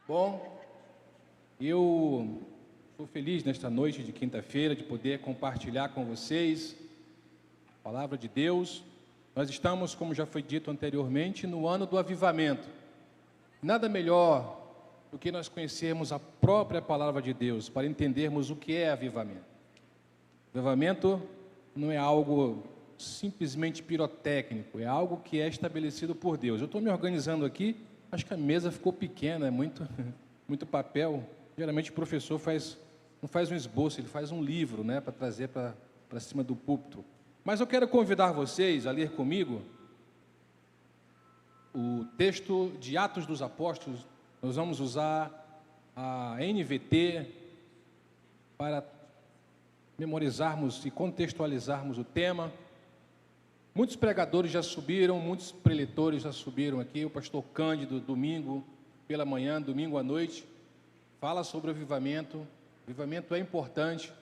Bom, eu estou feliz nesta noite de quinta-feira de poder compartilhar com vocês a palavra de Deus. Nós estamos, como já foi dito anteriormente, no ano do avivamento. Nada melhor do que nós conhecermos a própria palavra de Deus para entendermos o que é avivamento. Avivamento não é algo simplesmente pirotécnico, é algo que é estabelecido por Deus. Eu estou me organizando aqui. Acho que a mesa ficou pequena, é muito papel. Geralmente o professor não faz um esboço, ele faz um livro, né, para trazer para cima do púlpito. Mas eu quero convidar vocês a ler comigo o texto de Atos dos Apóstolos. Nós vamos usar a NVT para memorizarmos e contextualizarmos o tema. Muitos pregadores já subiram, muitos preletores já subiram aqui. O pastor Cândido, domingo pela manhã, domingo à noite, fala sobre o avivamento. O avivamento é importante.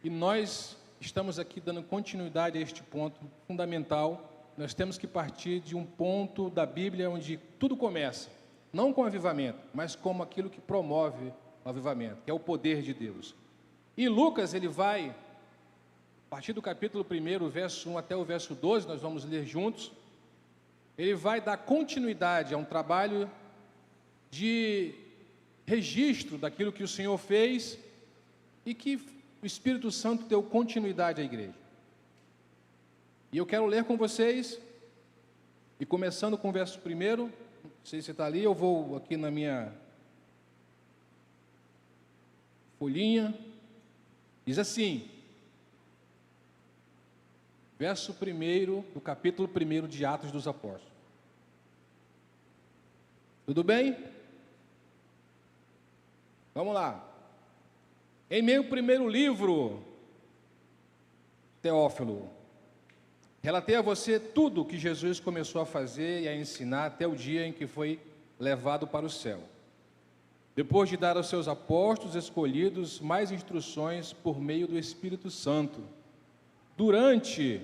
E nós estamos aqui dando continuidade a este ponto fundamental. Nós temos que partir de um ponto da Bíblia onde tudo começa. Não com o avivamento, mas como aquilo que promove o avivamento, que é o poder de Deus. E Lucas, ele vai... A partir do capítulo 1, verso 1 até o verso 12, nós vamos ler juntos. Ele vai dar continuidade a um trabalho de registro daquilo que o Senhor fez e que o Espírito Santo deu continuidade à igreja. E eu quero ler com vocês, e começando com o verso 1, não sei se está ali, eu vou aqui na minha folhinha, diz assim... Verso 1 do capítulo 1 de Atos dos Apóstolos. Tudo bem? Vamos lá. Em meu primeiro livro, Teófilo, relatei a você tudo o que Jesus começou a fazer e a ensinar até o dia em que foi levado para o céu. Depois de dar aos seus apóstolos escolhidos mais instruções por meio do Espírito Santo. Durante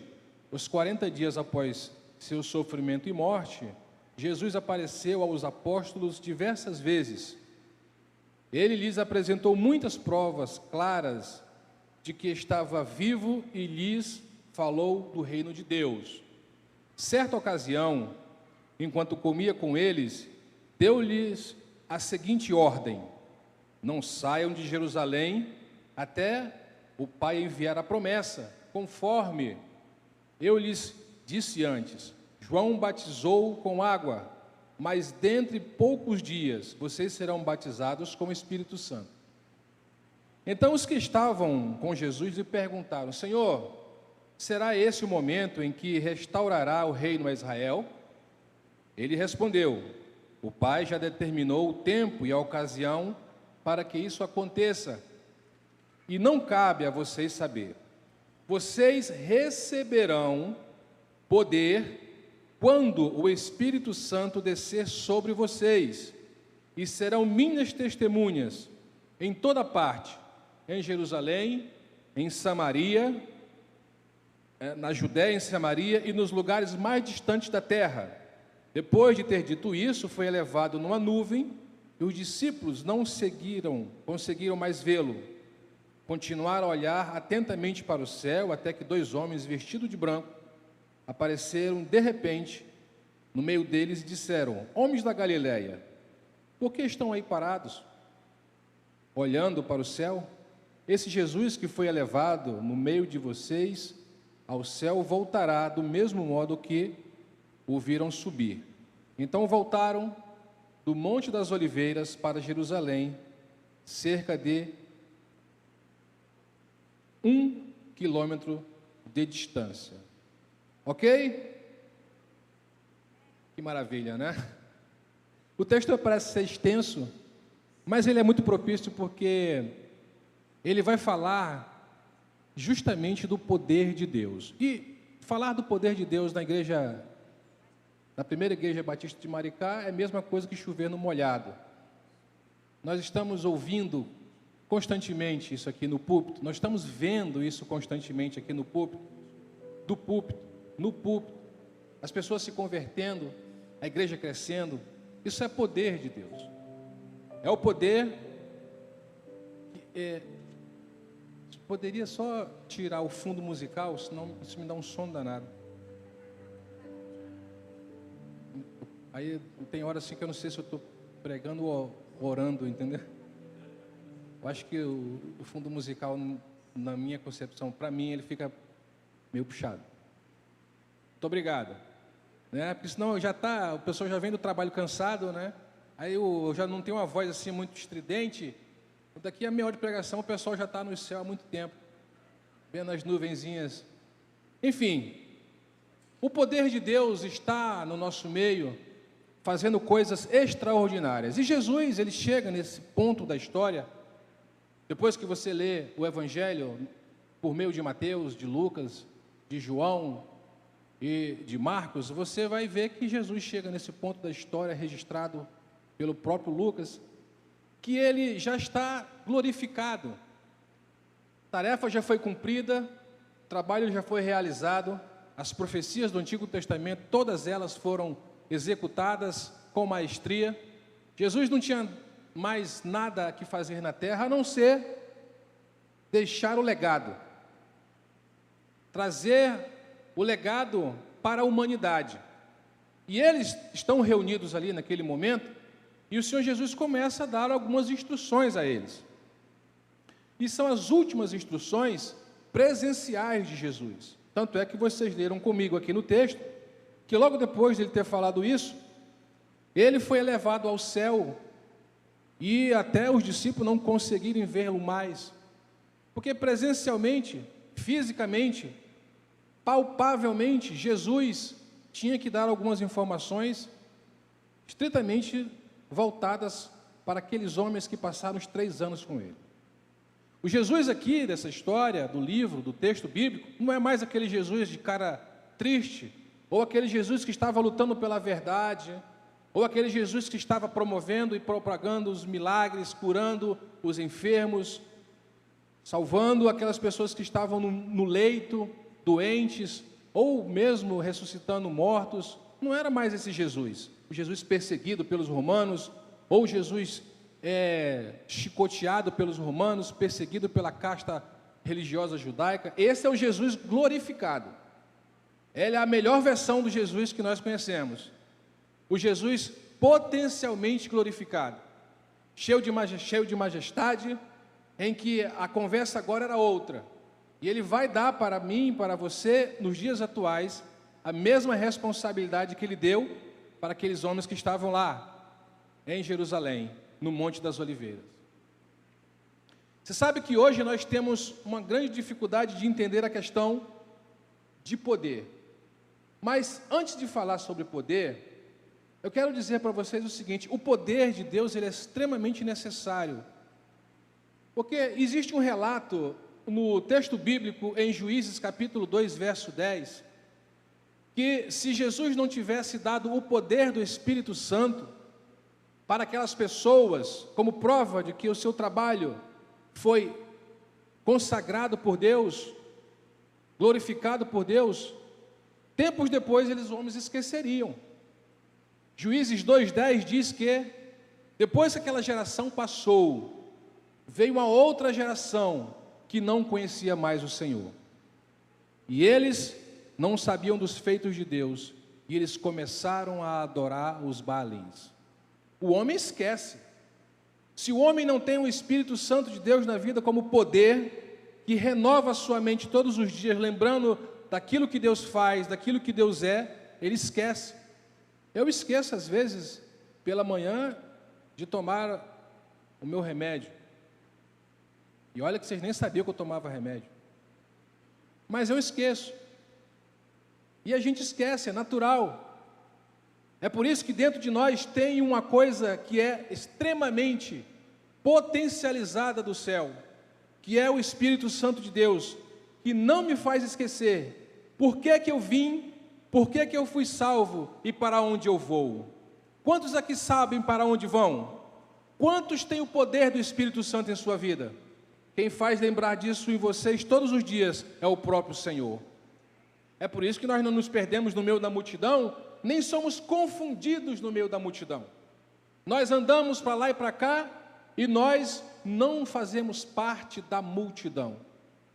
os 40 dias após seu sofrimento e morte, Jesus apareceu aos apóstolos diversas vezes. Ele lhes apresentou muitas provas claras de que estava vivo e lhes falou do reino de Deus. Certa ocasião, enquanto comia com eles, deu-lhes a seguinte ordem: não saiam de Jerusalém até o Pai enviar a promessa, conforme eu lhes disse antes. João batizou com água, mas dentre poucos dias vocês serão batizados com o Espírito Santo. Então os que estavam com Jesus lhe perguntaram: Senhor, será esse o momento em que restaurará o reino a Israel? Ele respondeu: o Pai já determinou o tempo e a ocasião para que isso aconteça, e não cabe a vocês saber. Vocês receberão poder quando o Espírito Santo descer sobre vocês, e serão minhas testemunhas em toda parte, em Jerusalém, em Samaria, na Judéia, em Samaria e nos lugares mais distantes da terra. Depois de ter dito isso, foi elevado numa nuvem, e os discípulos não conseguiram mais vê-lo. Continuaram a olhar atentamente para o céu, até que dois homens vestidos de branco apareceram de repente no meio deles e disseram: homens da Galileia, por que estão aí parados, olhando para o céu? Esse Jesus que foi elevado no meio de vocês ao céu voltará do mesmo modo que o viram subir. Então voltaram do Monte das Oliveiras para Jerusalém, cerca de 1 quilômetro de distância. Ok? Que maravilha, né? O texto parece ser extenso, mas ele é muito propício porque ele vai falar justamente do poder de Deus. E falar do poder de Deus na primeira igreja batista de Maricá é a mesma coisa que chover no molhado. Nós estamos ouvindo constantemente isso aqui no púlpito, nós estamos vendo isso constantemente aqui no púlpito, no púlpito, as pessoas se convertendo, a igreja crescendo. Isso é poder de Deus. É o poder que poderia só tirar o fundo musical, senão isso me dá um sono danado. Aí tem hora assim que eu não sei se eu estou pregando ou orando, entendeu? Eu acho que o fundo musical, na minha concepção, para mim, ele fica meio puxado. Muito obrigado. Né? Porque senão o pessoal já vem do trabalho cansado, né? Aí eu já não tenho uma voz assim muito estridente. Daqui a meia hora de pregação, o pessoal já está no céu há muito tempo, vendo as nuvenzinhas. Enfim, o poder de Deus está no nosso meio, fazendo coisas extraordinárias. E Jesus, ele chega nesse ponto da história, depois que você lê o Evangelho, por meio de Mateus, de Lucas, de João e de Marcos, você vai ver que Jesus chega nesse ponto da história, registrado pelo próprio Lucas, que ele já está glorificado. A tarefa já foi cumprida, o trabalho já foi realizado, as profecias do Antigo Testamento, todas elas foram executadas com maestria. Jesus não tinha mais nada que fazer na terra, a não ser deixar o legado, trazer o legado para a humanidade. E eles estão reunidos ali naquele momento, e o Senhor Jesus começa a dar algumas instruções a eles. E são as últimas instruções presenciais de Jesus. Tanto é que vocês leram comigo aqui no texto, que logo depois de ele ter falado isso, ele foi elevado ao céu, e até os discípulos não conseguirem vê-lo mais. Porque presencialmente, fisicamente, palpavelmente, Jesus tinha que dar algumas informações estritamente voltadas para aqueles homens que passaram os 3 anos com ele. O Jesus aqui, dessa história, do livro, do texto bíblico, não é mais aquele Jesus de cara triste, ou aquele Jesus que estava lutando pela verdade, ou aquele Jesus que estava promovendo e propagando os milagres, curando os enfermos, salvando aquelas pessoas que estavam no leito, doentes, ou mesmo ressuscitando mortos. Não era mais esse Jesus, o Jesus perseguido pelos romanos, ou Jesus chicoteado pelos romanos, perseguido pela casta religiosa judaica. Esse é o Jesus glorificado. Ele é a melhor versão do Jesus que nós conhecemos. O Jesus potencialmente glorificado, cheio de majestade, em que a conversa agora era outra. E ele vai dar para mim, para você, nos dias atuais, a mesma responsabilidade que ele deu para aqueles homens que estavam lá, em Jerusalém, no Monte das Oliveiras. Você sabe que hoje nós temos uma grande dificuldade de entender a questão de poder. Mas antes de falar sobre poder, eu quero dizer para vocês o seguinte: o poder de Deus, ele é extremamente necessário. Porque existe um relato no texto bíblico, em Juízes capítulo 2, verso 10, que se Jesus não tivesse dado o poder do Espírito Santo para aquelas pessoas, como prova de que o seu trabalho foi consagrado por Deus, glorificado por Deus, tempos depois eles homens esqueceriam. Juízes 2:10 diz que depois que aquela geração passou, veio uma outra geração que não conhecia mais o Senhor. E eles não sabiam dos feitos de Deus, e eles começaram a adorar os Baalins. O homem esquece. Se o homem não tem o Espírito Santo de Deus na vida como poder, que renova a sua mente todos os dias, lembrando daquilo que Deus faz, daquilo que Deus é, ele esquece. Eu esqueço às vezes, pela manhã, de tomar o meu remédio. E olha que vocês nem sabiam que eu tomava remédio. Mas eu esqueço. E a gente esquece, é natural. É por isso que dentro de nós tem uma coisa que é extremamente potencializada do céu, que é o Espírito Santo de Deus, que não me faz esquecer por que que eu vim, por que que eu fui salvo e para onde eu vou. Quantos aqui sabem para onde vão? Quantos têm o poder do Espírito Santo em sua vida? Quem faz lembrar disso em vocês todos os dias é o próprio Senhor. É por isso que nós não nos perdemos no meio da multidão, nem somos confundidos no meio da multidão. Nós andamos para lá e para cá, e nós não fazemos parte da multidão.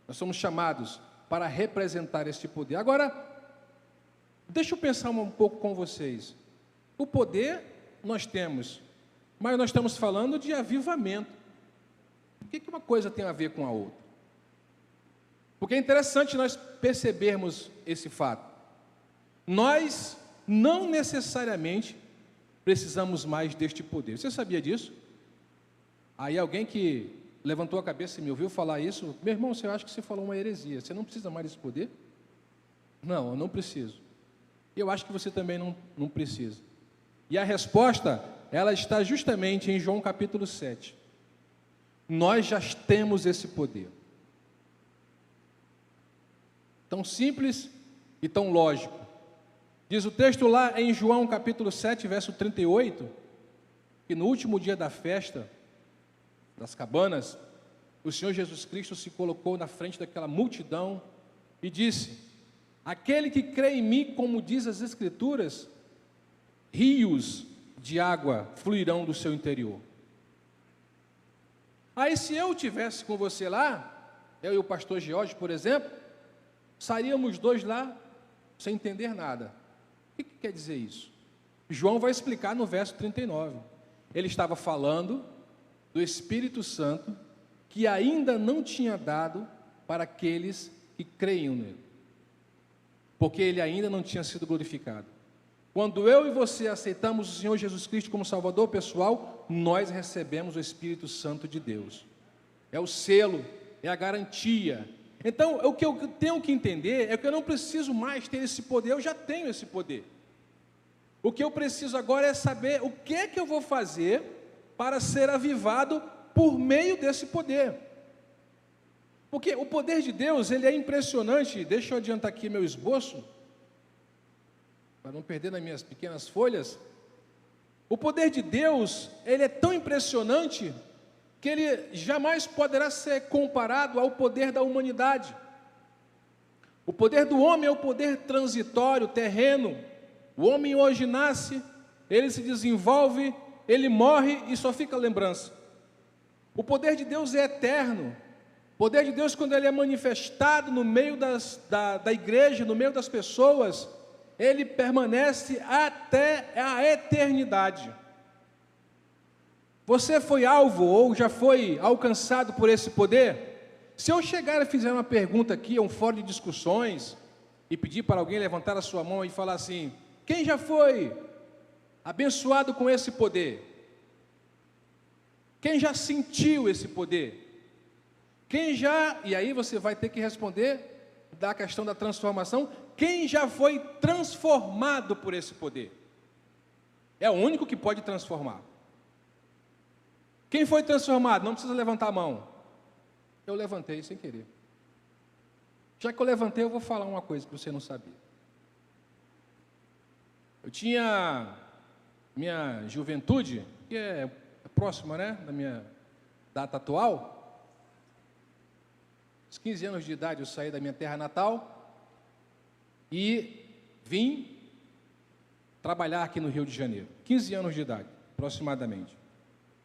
Nós somos chamados para representar este poder. Agora, deixa eu pensar um pouco com vocês. O poder nós temos, mas nós estamos falando de avivamento. O que uma coisa tem a ver com a outra? Porque é interessante nós percebermos esse fato. Nós não necessariamente precisamos mais deste poder. Você sabia disso? Aí alguém que levantou a cabeça e me ouviu falar isso, meu irmão, você acha que você falou uma heresia? Você não precisa mais desse poder? Não, eu não preciso. Eu acho que você também não precisa. E a resposta, ela está justamente em João capítulo 7. Nós já temos esse poder. Tão simples e tão lógico. Diz o texto lá em João capítulo 7, verso 38, que no último dia da festa das cabanas, o Senhor Jesus Cristo se colocou na frente daquela multidão e disse: aquele que crê em mim, como diz as Escrituras, rios de água fluirão do seu interior. Aí se eu tivesse com você lá, eu e o pastor George, por exemplo, sairíamos dois lá sem entender nada. O que quer dizer isso? João vai explicar no verso 39. Ele estava falando do Espírito Santo que ainda não tinha dado para aqueles que creiam nele, porque ele ainda não tinha sido glorificado. Quando eu e você aceitamos o Senhor Jesus Cristo como Salvador pessoal, nós recebemos o Espírito Santo de Deus. É o selo, é a garantia. Então, o que eu tenho que entender é que eu não preciso mais ter esse poder, eu já tenho esse poder. O que eu preciso agora é saber o que é que eu vou fazer para ser avivado por meio desse poder. Porque o poder de Deus, ele é impressionante. Deixa eu adiantar aqui meu esboço, para não perder nas minhas pequenas folhas. O poder de Deus, ele é tão impressionante que ele jamais poderá ser comparado ao poder da humanidade. O poder do homem é o poder transitório, terreno. O homem hoje nasce, ele se desenvolve, ele morre e só fica a lembrança. O poder de Deus é eterno. O poder de Deus, quando ele é manifestado no meio da igreja, no meio das pessoas, ele permanece até a eternidade. Você foi alvo ou já foi alcançado por esse poder? Se eu chegar e fizer uma pergunta aqui, um fórum de discussões, e pedir para alguém levantar a sua mão e falar assim: quem já foi abençoado com esse poder? Quem já sentiu esse poder? Quem já, e aí você vai ter que responder da questão da transformação, quem já foi transformado por esse poder? É o único que pode transformar. Quem foi transformado? Não precisa levantar a mão. Eu levantei sem querer. Já que eu levantei, eu vou falar uma coisa que você não sabia. Eu tinha minha juventude, que é próxima, né, da minha data atual. Aos 15 anos de idade eu saí da minha terra natal e vim trabalhar aqui no Rio de Janeiro. 15 anos de idade, aproximadamente.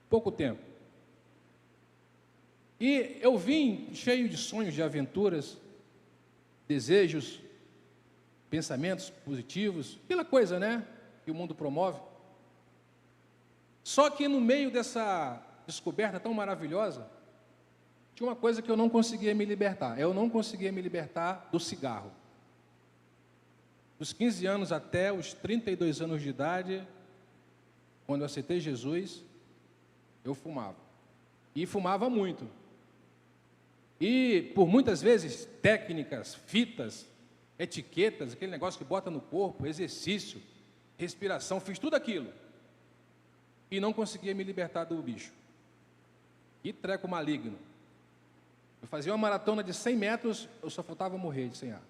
Pouco tempo. E eu vim cheio de sonhos, de aventuras, desejos, pensamentos positivos, aquela coisa, né, que o mundo promove. Só que no meio dessa descoberta tão maravilhosa, tinha uma coisa que eu não conseguia me libertar. Eu não conseguia me libertar do cigarro. Dos 15 anos até os 32 anos de idade, quando eu aceitei Jesus, eu fumava. E fumava muito. E por muitas vezes, técnicas, fitas, etiquetas, aquele negócio que bota no corpo, exercício, respiração, fiz tudo aquilo. E não conseguia me libertar do bicho. Que treco maligno. Eu fazia uma maratona de 100 metros, eu só faltava morrer de sem ar.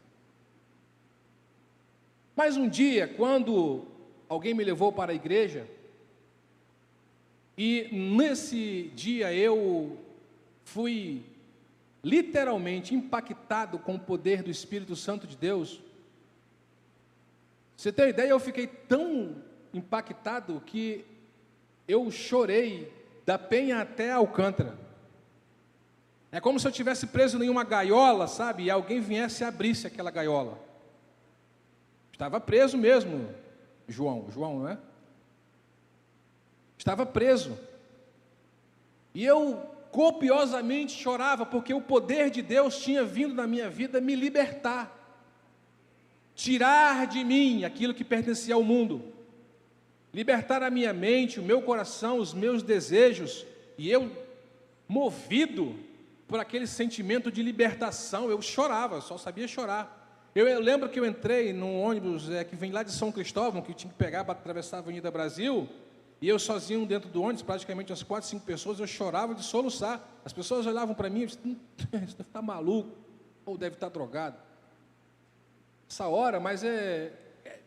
Mas um dia, quando alguém me levou para a igreja, e nesse dia eu fui literalmente impactado com o poder do Espírito Santo de Deus. Você tem ideia, eu fiquei tão impactado que eu chorei da Penha até Alcântara. É como se eu tivesse preso em uma gaiola, sabe? E alguém viesse e abrisse aquela gaiola. Estava preso mesmo, João, não é? Estava preso. E eu copiosamente chorava, porque o poder de Deus tinha vindo na minha vida me libertar. Tirar de mim aquilo que pertencia ao mundo. Libertar a minha mente, o meu coração, os meus desejos. E eu, movido por aquele sentimento de libertação, eu chorava, só sabia chorar. Eu lembro que eu entrei num ônibus que vem lá de São Cristóvão, que tinha que pegar para atravessar a Avenida Brasil, e eu sozinho dentro do ônibus, praticamente umas 4, 5 pessoas, eu chorava de soluçar. As pessoas olhavam para mim e diziam, você deve estar maluco, ou deve estar drogado. Essa hora, mas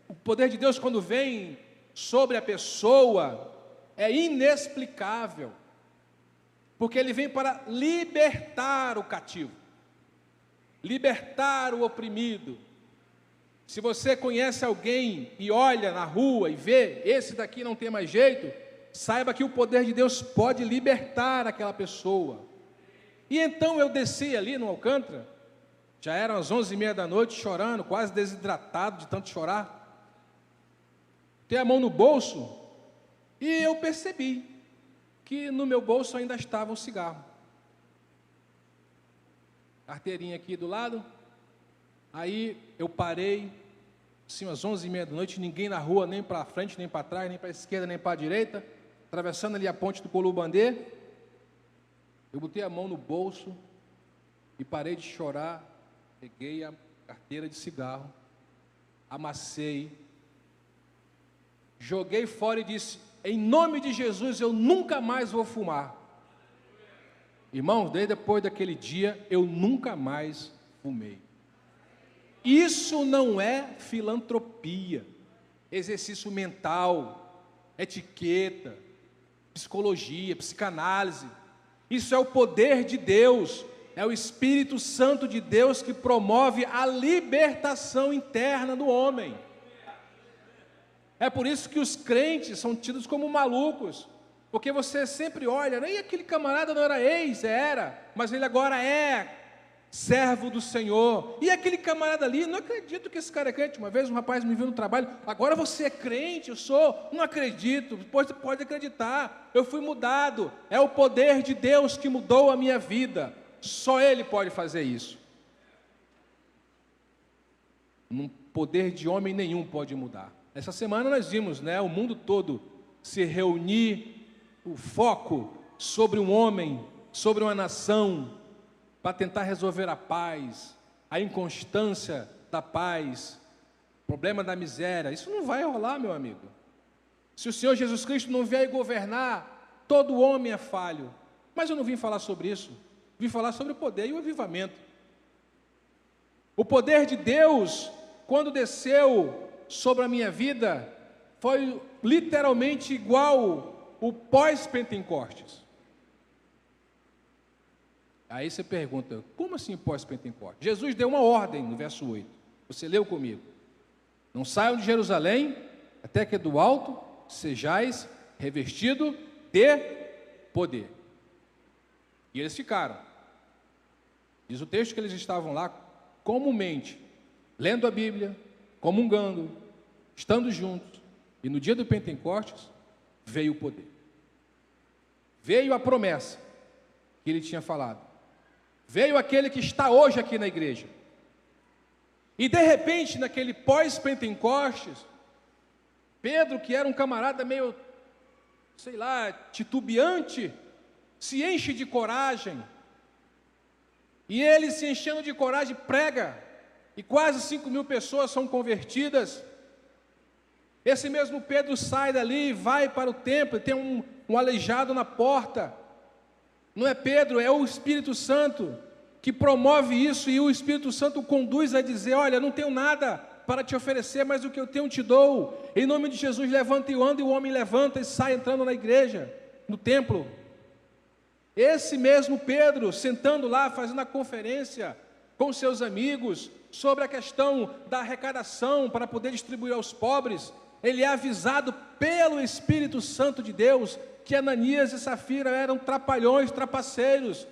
o poder de Deus quando vem sobre a pessoa, é inexplicável. Porque ele vem para libertar o cativo, libertar o oprimido. Se você conhece alguém e olha na rua e vê, esse daqui não tem mais jeito, saiba que o poder de Deus pode libertar aquela pessoa. E então eu desci ali no Alcântara, já eram as 11h30 da noite, chorando, quase desidratado de tanto chorar. Tem a mão no bolso e eu percebi que no meu bolso ainda estava um cigarro. Carteirinha aqui do lado. Aí eu parei, assim, às 11h30 da noite, ninguém na rua, nem para frente, nem para trás, nem para a esquerda, nem para a direita, atravessando ali a ponte do Colubandê. Eu botei a mão no bolso e parei de chorar, peguei a carteira de cigarro, amassei, joguei fora e disse, em nome de Jesus, eu nunca mais vou fumar. Irmãos, desde depois daquele dia, eu nunca mais fumei. Isso não é filantropia, exercício mental, etiqueta, psicologia, psicanálise. Isso é o poder de Deus, é o Espírito Santo de Deus que promove a libertação interna do homem. É por isso que os crentes são tidos como malucos, porque você sempre olha, e aquele camarada não era era, mas ele agora é servo do Senhor, e aquele camarada ali, não acredito que esse cara é crente. Uma vez um rapaz me viu no trabalho, agora você é crente? Eu sou, não acredito. Depois você pode acreditar, eu fui mudado, é o poder de Deus que mudou a minha vida, só Ele pode fazer isso. Um poder de homem nenhum pode mudar. Essa semana nós vimos, o mundo todo se reunir, o foco sobre um homem, sobre uma nação, para tentar resolver a paz, a inconstância da paz, o problema da miséria. Isso não vai rolar, meu amigo. Se o Senhor Jesus Cristo não vier governar, todo homem é falho. Mas eu não vim falar sobre isso, vim falar sobre o poder e o avivamento. O poder de Deus, quando desceu sobre a minha vida, foi literalmente igual o pós-Pentecostes. Aí você pergunta, como assim pós-Pentecostes? Jesus deu uma ordem no verso 8, você leu comigo. Não saiam de Jerusalém, até que do alto sejais revestido de poder. E eles ficaram. Diz o texto que eles estavam lá comumente, lendo a Bíblia, comungando, estando juntos, e no dia do Pentecostes, veio o poder. Veio a promessa que ele tinha falado. Veio aquele que está hoje aqui na igreja. E de repente, naquele pós-Pentecostes, Pedro, que era um camarada meio, titubeante, se enche de coragem. E ele, se enchendo de coragem, prega. E quase 5.000 pessoas são convertidas. Esse mesmo Pedro sai dali e vai para o templo, e tem um aleijado na porta. Não é Pedro, é o Espírito Santo que promove isso, e o Espírito Santo o conduz a dizer, olha, não tenho nada para te oferecer, mas o que eu tenho te dou. Em nome de Jesus, levanta e anda, e o homem levanta e sai entrando na igreja, no templo. Esse mesmo Pedro, sentando lá, fazendo a conferência com seus amigos, sobre a questão da arrecadação para poder distribuir aos pobres, ele é avisado pelo Espírito Santo de Deus que Ananias e Safira eram trapalhões, trapaceiros.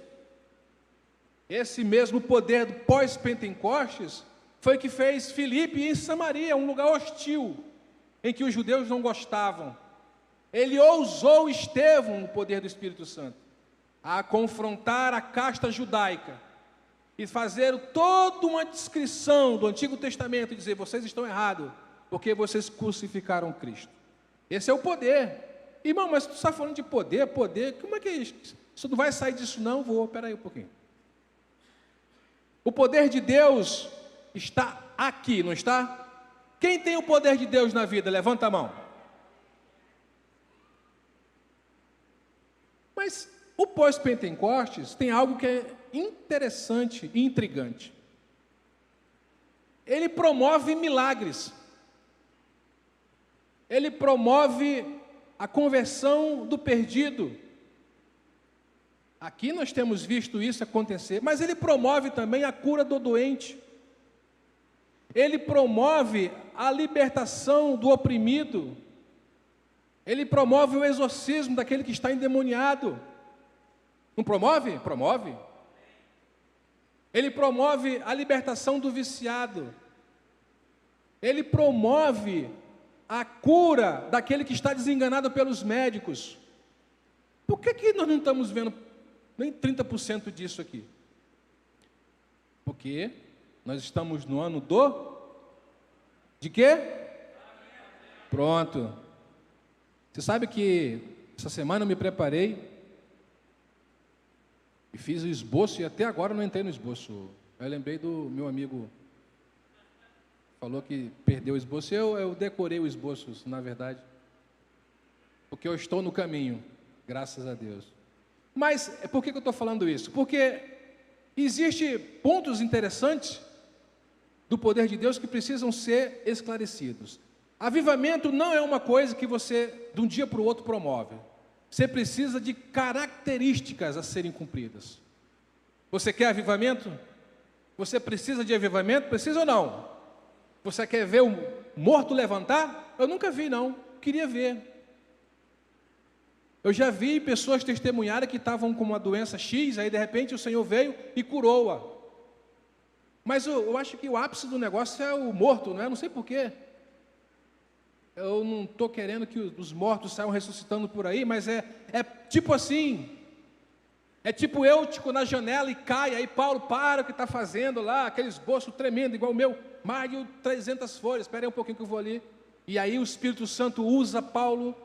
Esse mesmo poder do pós-Pentecostes foi que fez Filipe em Samaria, um lugar hostil, em que os judeus não gostavam. Ele ousou Estevão, o poder do Espírito Santo, a confrontar a casta judaica e fazer toda uma descrição do Antigo Testamento e dizer: vocês estão errados, porque vocês crucificaram Cristo. Esse é o poder. Irmão, mas tu está falando de poder, como é que é isso? Você não vai sair disso não? Espera aí um pouquinho. O poder de Deus está aqui, não está? Quem tem o poder de Deus na vida? Levanta a mão. Mas o pós-Pentecostes tem algo que é interessante e intrigante. Ele promove milagres. Ele promove a conversão do perdido. Aqui nós temos visto isso acontecer, mas ele promove também a cura do doente. Ele promove a libertação do oprimido. Ele promove o exorcismo daquele que está endemoniado. Não promove? Promove. Ele promove a libertação do viciado. Ele promove a cura daquele que está desenganado pelos médicos. Por que nós não estamos vendo nem 30% disso aqui? Porque nós estamos no ano de quê? Pronto. Você sabe que essa semana eu me preparei e fiz o esboço, e até agora não entrei no esboço. Eu lembrei do meu amigo, falou que perdeu o esboço. Eu decorei o esboço, na verdade, porque eu estou no caminho, graças a Deus. Mas por que eu estou falando isso? Porque existem pontos interessantes do poder de Deus que precisam ser esclarecidos. Avivamento não é uma coisa que você, de um dia para o outro, promove. Você precisa de características a serem cumpridas. Você quer avivamento? Você precisa de avivamento? Precisa ou não? Você quer ver o morto levantar? Eu nunca vi, não. Queria ver. Eu já vi pessoas testemunharem que estavam com uma doença X, aí de repente o Senhor veio e curou-a. Mas eu acho que o ápice do negócio é o morto, não é? Não sei porquê. Eu não estou querendo que os mortos saiam ressuscitando por aí, mas é tipo assim, é tipo Eutico na janela e cai, aí Paulo para o que está fazendo lá, aquele esboço tremendo, igual o meu, mais de 300 folhas, espera aí um pouquinho que eu vou ali, e aí o Espírito Santo usa Paulo,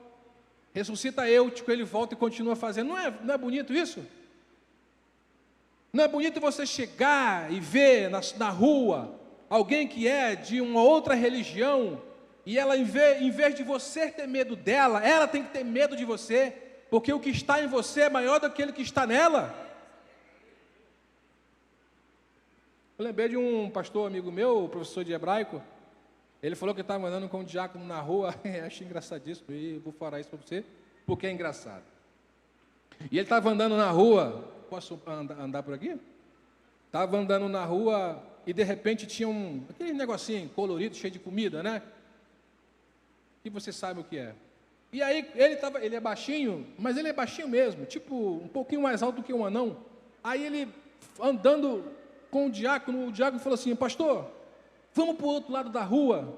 ressuscita Eutico, ele volta e continua fazendo. Não é bonito isso? Não é bonito você chegar e ver na rua alguém que é de uma outra religião, e ela, em vez de você ter medo dela, ela tem que ter medo de você, porque o que está em você é maior do que aquele que está nela. Eu lembrei de um pastor amigo meu, professor de hebraico. Ele falou que estava andando com um diácono na rua. Achei engraçadíssimo, e vou falar isso para você, porque é engraçado. E ele estava andando na rua. Posso andar por aqui? Estava andando na rua e de repente tinha aquele negocinho colorido, cheio de comida, né? E você sabe o que é. E aí ele é baixinho, mas ele é baixinho mesmo, tipo um pouquinho mais alto do que um anão. Aí ele andando com o diácono falou assim: pastor, vamos para o outro lado da rua.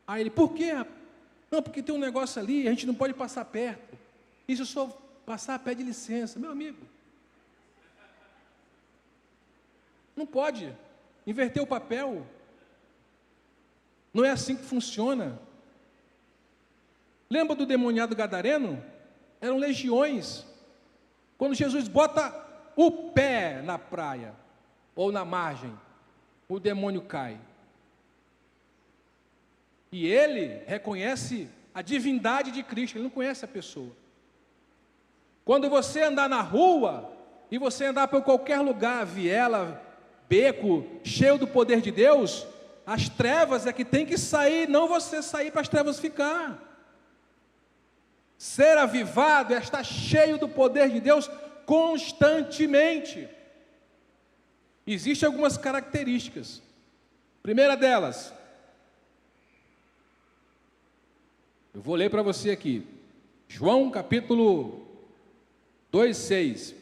Aí ele: por quê? Não, porque tem um negócio ali, a gente não pode passar perto. Isso só passar, pede licença. Meu amigo, não pode. Inverter o papel. Não é assim que funciona. Lembra do demoniado gadareno? Eram legiões. Quando Jesus bota o pé na praia ou na margem, o demônio cai. E ele reconhece a divindade de Cristo, ele não conhece a pessoa. Quando você andar na rua, e você andar por qualquer lugar, viela, beco, cheio do poder de Deus, as trevas é que tem que sair, não você sair para as trevas ficar. Ser avivado é estar cheio do poder de Deus constantemente. Existem algumas características. Primeira delas, Eu vou ler para você aqui. João capítulo 2:6.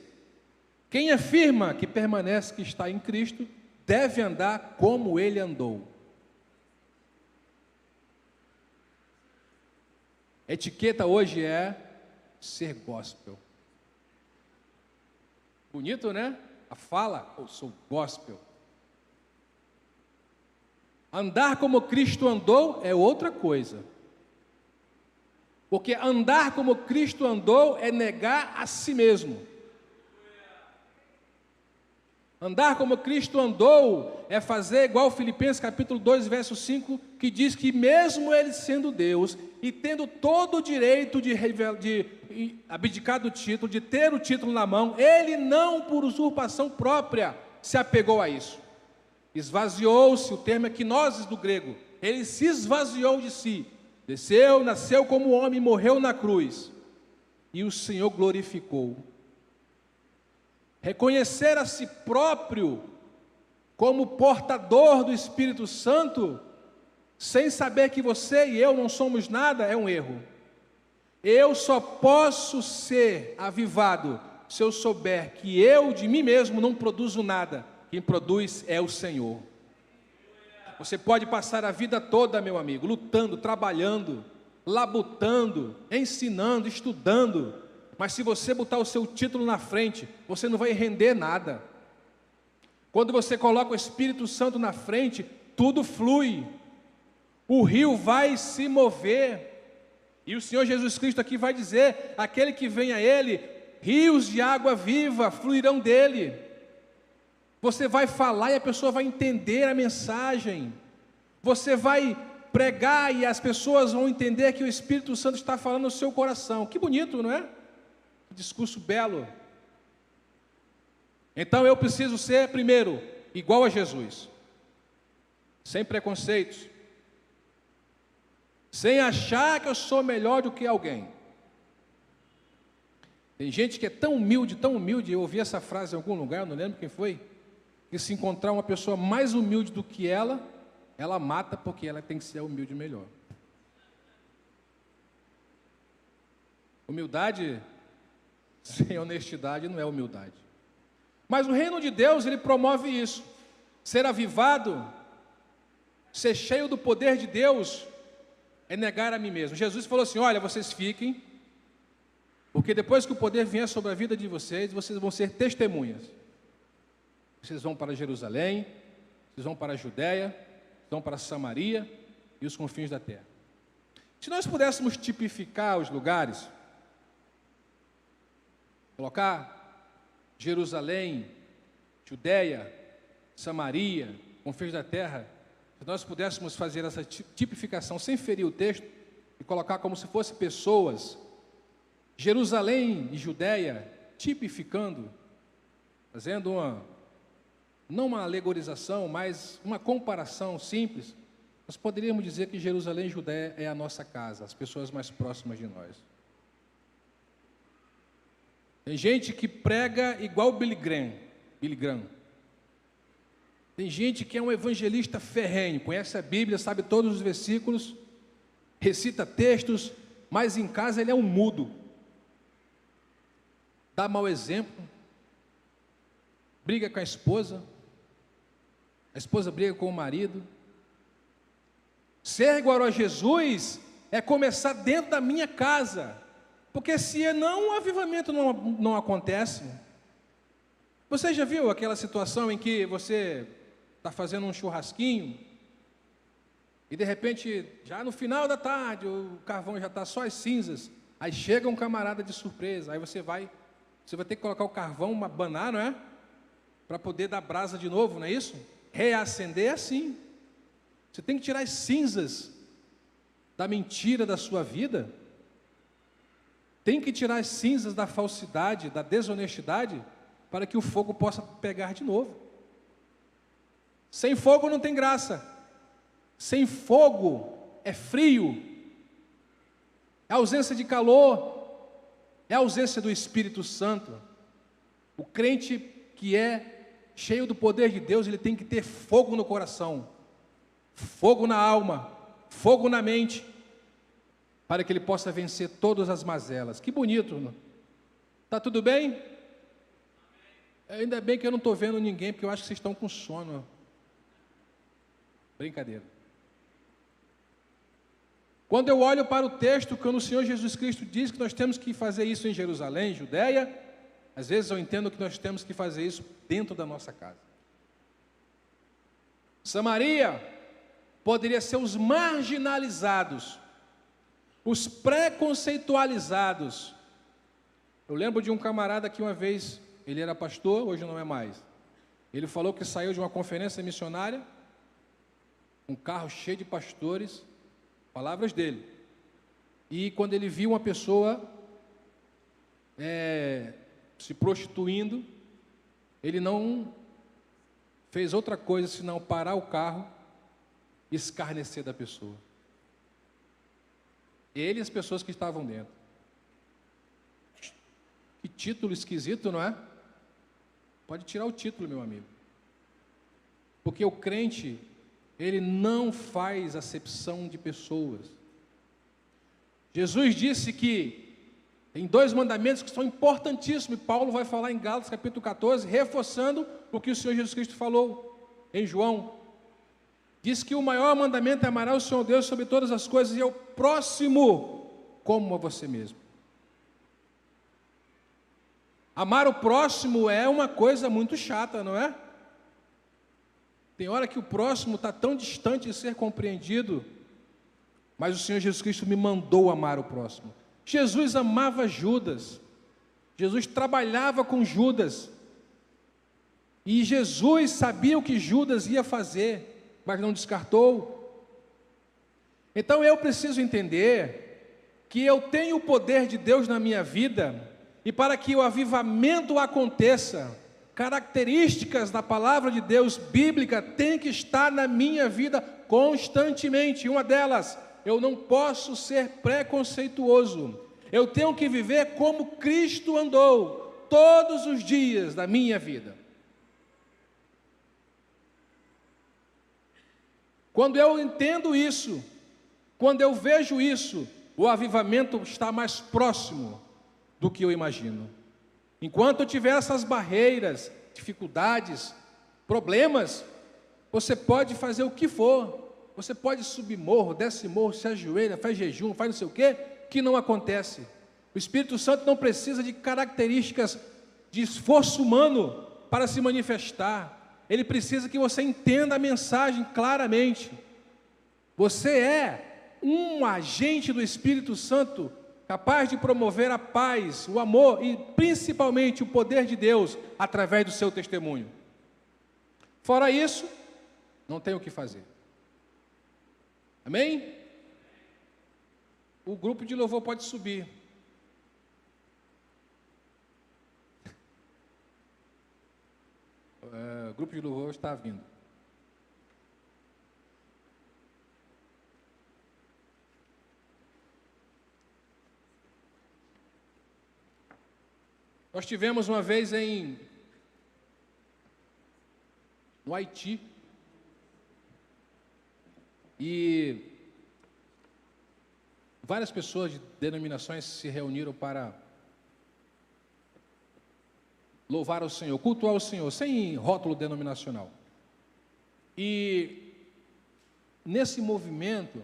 Quem afirma que permanece, que está em Cristo, deve andar como ele andou. A etiqueta hoje é ser gospel. Bonito, né? A fala, eu sou gospel. Andar como Cristo andou é outra coisa. Porque andar como Cristo andou é negar a si mesmo. Andar como Cristo andou é fazer igual Filipenses capítulo 2, verso 5, que diz que mesmo ele sendo Deus e tendo todo o direito de abdicar do título, de ter o título na mão, ele não por usurpação própria se apegou a isso. Esvaziou-se, o termo é quinoses do grego, ele se esvaziou de si, desceu, nasceu como homem, morreu na cruz, e o Senhor glorificou. Reconhecer a si próprio como portador do Espírito Santo, sem saber que você e eu não somos nada, é um erro. Eu só posso ser avivado se eu souber que eu de mim mesmo não produzo nada. Quem produz é o Senhor. Você pode passar a vida toda, meu amigo, lutando, trabalhando, labutando, ensinando, estudando, mas se você botar o seu título na frente, você não vai render nada. Quando você coloca o Espírito Santo na frente, tudo flui. O rio vai se mover. E o Senhor Jesus Cristo aqui vai dizer: aquele que vem a Ele, rios de água viva fluirão dele. Você vai falar e a pessoa vai entender a mensagem. Você vai pregar e as pessoas vão entender que o Espírito Santo está falando no seu coração. Que bonito, não é? Discurso belo. Então eu preciso ser, primeiro, igual a Jesus, sem preconceitos, sem achar que eu sou melhor do que alguém. Tem gente que é tão humilde, eu ouvi essa frase em algum lugar, eu não lembro quem foi, que se encontrar uma pessoa mais humilde do que ela mata, porque ela tem que ser humilde melhor. Humildade sem honestidade não é humildade. Mas o reino de Deus, ele promove isso. Ser avivado, ser cheio do poder de Deus, é negar a mim mesmo. Jesus falou assim: olha, vocês fiquem, porque depois que o poder vier sobre a vida de vocês, vocês vão ser testemunhas. Vocês vão para Jerusalém, vocês vão para a Judéia, vão para Samaria e os confins da terra. Se nós pudéssemos tipificar os lugares, colocar Jerusalém, Judéia, Samaria, confins da terra, se nós pudéssemos fazer essa tipificação sem ferir o texto e colocar como se fossem pessoas, Jerusalém e Judéia, tipificando, fazendo não uma alegorização, mas uma comparação simples, nós poderíamos dizer que Jerusalém e Judéia é a nossa casa, as pessoas mais próximas de nós. Tem gente que prega igual Billy Graham. Tem gente que é um evangelista ferrenho, conhece a Bíblia, sabe todos os versículos, recita textos, mas em casa ele é um mudo. Dá mau exemplo, briga com a esposa briga com o marido. Ser igual a Jesus é começar dentro da minha casa. Porque se não, o avivamento não acontece. Você já viu aquela situação em que você está fazendo um churrasquinho e de repente, já no final da tarde, o carvão já está só as cinzas, aí chega um camarada de surpresa, aí você vai ter que colocar o carvão, abanar, não é? Para poder dar brasa de novo, não é isso? Reacender é assim. Você tem que tirar as cinzas da mentira da sua vida. Tem que tirar as cinzas da falsidade, da desonestidade, para que o fogo possa pegar de novo. Sem fogo não tem graça. Sem fogo é frio, é ausência de calor, é ausência do Espírito Santo. O crente que é cheio do poder de Deus, ele tem que ter fogo no coração, fogo na alma, fogo na mente. para que ele possa vencer todas as mazelas. Que bonito, não? Tá tudo bem? Ainda bem que eu não estou vendo ninguém, porque eu acho que vocês estão com sono. Brincadeira. Quando eu olho para o texto, quando o Senhor Jesus Cristo diz que nós temos que fazer isso em Jerusalém, Judeia, às vezes eu entendo que nós temos que fazer isso dentro da nossa casa. Samaria poderia ser os marginalizados, os preconceitualizados. Eu lembro de um camarada que uma vez, ele era pastor, hoje não é mais. Ele falou que saiu de uma conferência missionária, um carro cheio de pastores, palavras dele. E quando ele viu uma pessoa se prostituindo, ele não fez outra coisa senão parar o carro e escarnecer da pessoa. Ele e as pessoas que estavam dentro. Que título esquisito, não é? Pode tirar o título, meu amigo. Porque o crente, ele não faz acepção de pessoas. Jesus disse que tem 2 mandamentos que são importantíssimos, e Paulo vai falar em Gálatas capítulo 14, reforçando o que o Senhor Jesus Cristo falou em João. Diz que o maior mandamento é amar o Senhor Deus sobre todas as coisas e ao próximo como a você mesmo. Amar o próximo é uma coisa muito chata, não é? Tem hora que o próximo está tão distante de ser compreendido, mas o Senhor Jesus Cristo me mandou amar o próximo. Jesus amava Judas, Jesus trabalhava com Judas, e Jesus sabia o que Judas ia fazer, mas não descartou. Então eu preciso entender que eu tenho o poder de Deus na minha vida, e para que o avivamento aconteça, características da palavra de Deus bíblica têm que estar na minha vida constantemente. Uma delas, eu não posso ser preconceituoso. Eu tenho que viver como Cristo andou todos os dias da minha vida. Quando eu entendo isso, quando eu vejo isso, o avivamento está mais próximo do que eu imagino. Enquanto eu tiver essas barreiras, dificuldades, problemas, você pode fazer o que for. Você pode subir morro, desce morro, se ajoelha, faz jejum, faz não sei o quê, que não acontece. O Espírito Santo não precisa de características de esforço humano para se manifestar. Ele precisa que você entenda a mensagem claramente. Você é um agente do Espírito Santo capaz de promover a paz, o amor e principalmente o poder de Deus através do seu testemunho. Fora isso, não tem o que fazer. Amém? O grupo de louvor pode subir. O grupo de louvor está vindo. Nós tivemos uma vez no Haiti, e várias pessoas de denominações se reuniram para louvar ao Senhor, cultuar ao Senhor, sem rótulo denominacional. E nesse movimento,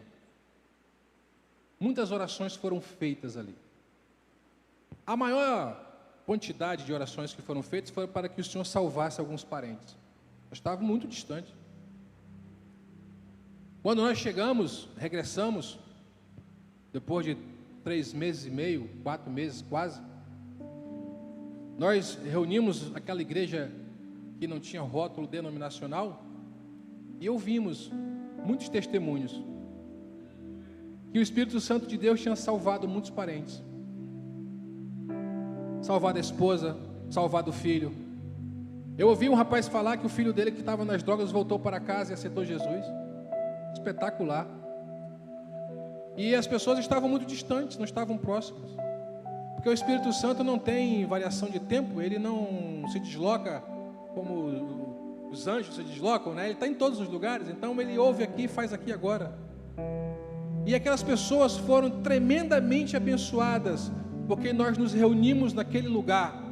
muitas orações foram feitas ali. A maior quantidade de orações que foram feitas foi para que o Senhor salvasse alguns parentes. Nós estávamos muito distantes. Quando nós chegamos, regressamos, depois de 3 meses e meio, 4 meses quase, nós reunimos aquela igreja que não tinha rótulo denominacional e ouvimos muitos testemunhos que o Espírito Santo de Deus tinha salvado muitos parentes. Salvado a esposa, salvado o filho. Eu ouvi um rapaz falar que o filho dele que estava nas drogas voltou para casa e aceitou Jesus. Espetacular. E as pessoas estavam muito distantes, não estavam próximas. Porque o Espírito Santo não tem variação de tempo, ele não se desloca como os anjos se deslocam, né? Ele está em todos os lugares, então ele ouve aqui e faz aqui agora. E aquelas pessoas foram tremendamente abençoadas, porque nós nos reunimos naquele lugar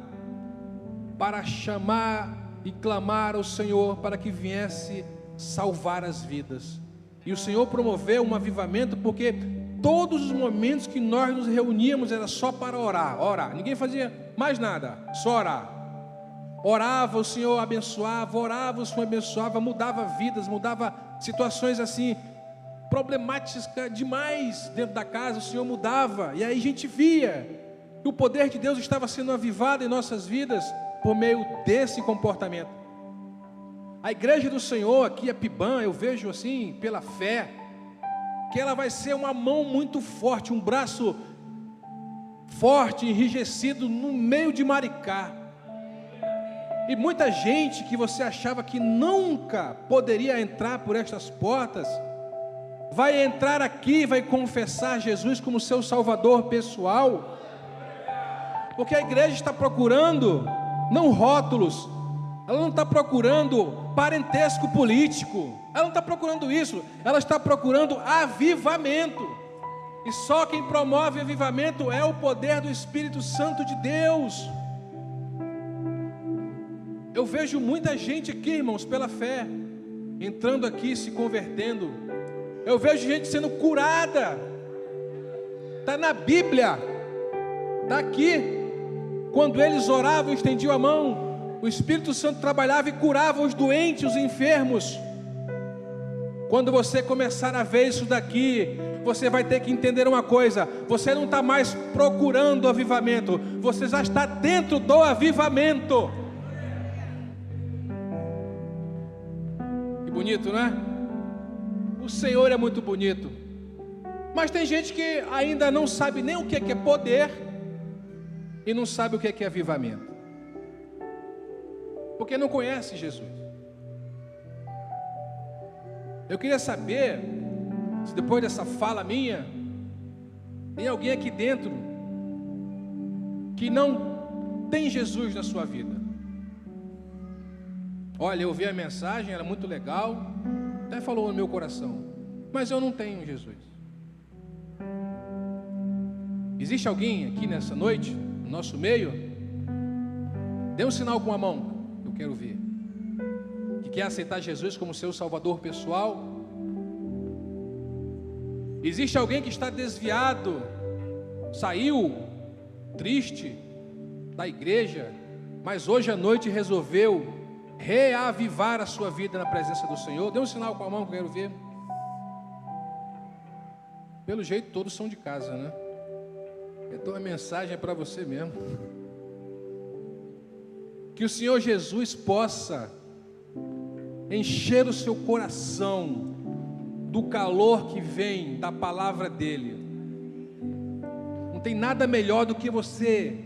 para chamar e clamar ao Senhor para que viesse salvar as vidas. E o Senhor promoveu um avivamento, porque todos os momentos que nós nos reuníamos era só para orar. Ninguém fazia mais nada, só orar. Orava, o Senhor abençoava, orava, o Senhor abençoava, mudava vidas, mudava situações assim, problemáticas demais dentro da casa, o Senhor mudava. E aí a gente via que o poder de Deus estava sendo avivado em nossas vidas por meio desse comportamento. A igreja do Senhor aqui, a Pibã, eu vejo assim, pela fé, que ela vai ser uma mão muito forte, um braço forte, enrijecido no meio de Maricá. E muita gente que você achava que nunca poderia entrar por estas portas, vai entrar aqui, vai confessar Jesus como seu Salvador pessoal, porque a igreja está procurando, não rótulos, ela não está procurando parentesco político, ela não está procurando isso, ela está procurando avivamento, e só quem promove avivamento é o poder do Espírito Santo de Deus. Eu vejo muita gente aqui, irmãos, pela fé, entrando aqui, se convertendo. Eu vejo gente sendo curada, está na Bíblia, está aqui. Quando eles oravam, estendiam a mão, o Espírito Santo trabalhava e curava os doentes, os enfermos. Quando você começar a ver isso daqui, você vai ter que entender uma coisa: você não está mais procurando avivamento, você já está dentro do avivamento. Que bonito, não é? O Senhor é muito bonito, mas tem gente que ainda não sabe nem o que é poder e não sabe o que é avivamento, porque não conhece Jesus. Eu queria saber se depois dessa fala minha, tem alguém aqui dentro que não tem Jesus na sua vida. Olha, eu ouvi a mensagem, era muito legal, até falou no meu coração, mas eu não tenho Jesus. Existe alguém aqui nessa noite, no nosso meio? Dê um sinal com a mão, eu quero ver, que quer aceitar Jesus como seu Salvador pessoal. Existe alguém que está desviado, saiu triste da igreja, mas hoje à noite resolveu reavivar a sua vida na presença do Senhor? Dê um sinal com a mão que eu quero ver. Pelo jeito todos são de casa, né? Então a mensagem é para você mesmo. Que o Senhor Jesus possa encher o seu coração do calor que vem da palavra dele. Não tem nada melhor do que você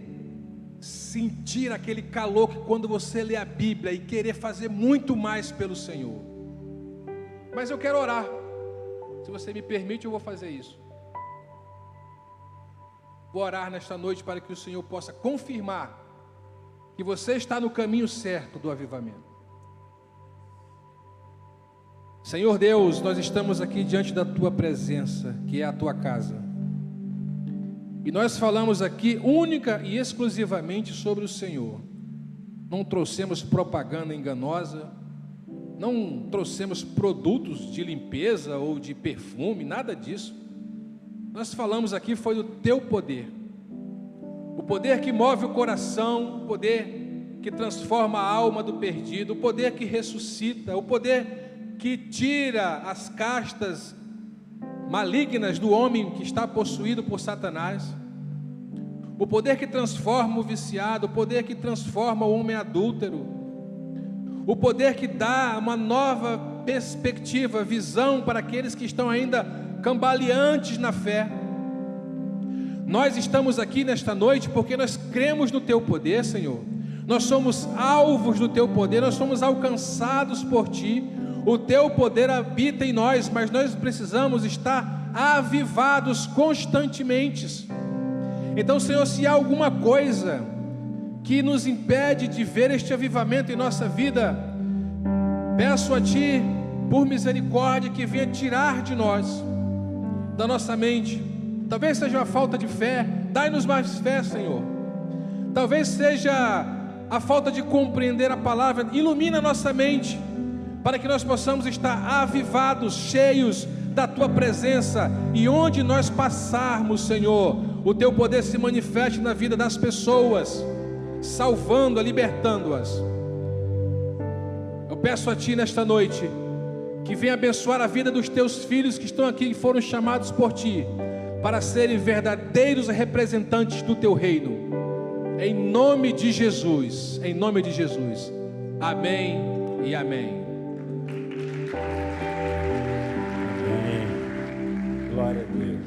sentir aquele calor que quando você lê a Bíblia e querer fazer muito mais pelo Senhor. Mas eu quero orar. Se você me permite, eu vou fazer isso. Vou orar nesta noite para que o Senhor possa confirmar que você está no caminho certo do avivamento. Senhor Deus, nós estamos aqui diante da Tua presença, que é a Tua casa. E nós falamos aqui única e exclusivamente sobre o Senhor. Não trouxemos propaganda enganosa, não trouxemos produtos de limpeza ou de perfume, nada disso. Nós falamos aqui foi do Teu poder. O poder que move o coração, o poder que transforma a alma do perdido, o poder que ressuscita, o poder que tira as castas malignas do homem que está possuído por Satanás, o poder que transforma o viciado, o poder que transforma o homem adúltero, o poder que dá uma nova perspectiva, visão para aqueles que estão ainda cambaleantes na fé. Nós estamos aqui nesta noite porque nós cremos no Teu poder, Senhor. Nós somos alvos do Teu poder, nós somos alcançados por Ti. O Teu poder habita em nós, mas nós precisamos estar avivados constantemente. Então, Senhor, se há alguma coisa que nos impede de ver este avivamento em nossa vida, peço a Ti, por misericórdia, que venha tirar de nós, da nossa mente. Talvez seja a falta de fé. Dai-nos mais fé, Senhor. Talvez seja a falta de compreender a palavra. Ilumina a nossa mente, para que nós possamos estar avivados, cheios da Tua presença, e onde nós passarmos, Senhor, o Teu poder se manifeste na vida das pessoas, salvando, libertando-as. Eu peço a Ti nesta noite, que venha abençoar a vida dos Teus filhos que estão aqui, que foram chamados por Ti, para serem verdadeiros representantes do Teu reino, em nome de Jesus, em nome de Jesus, amém e amém. Glória a Deus.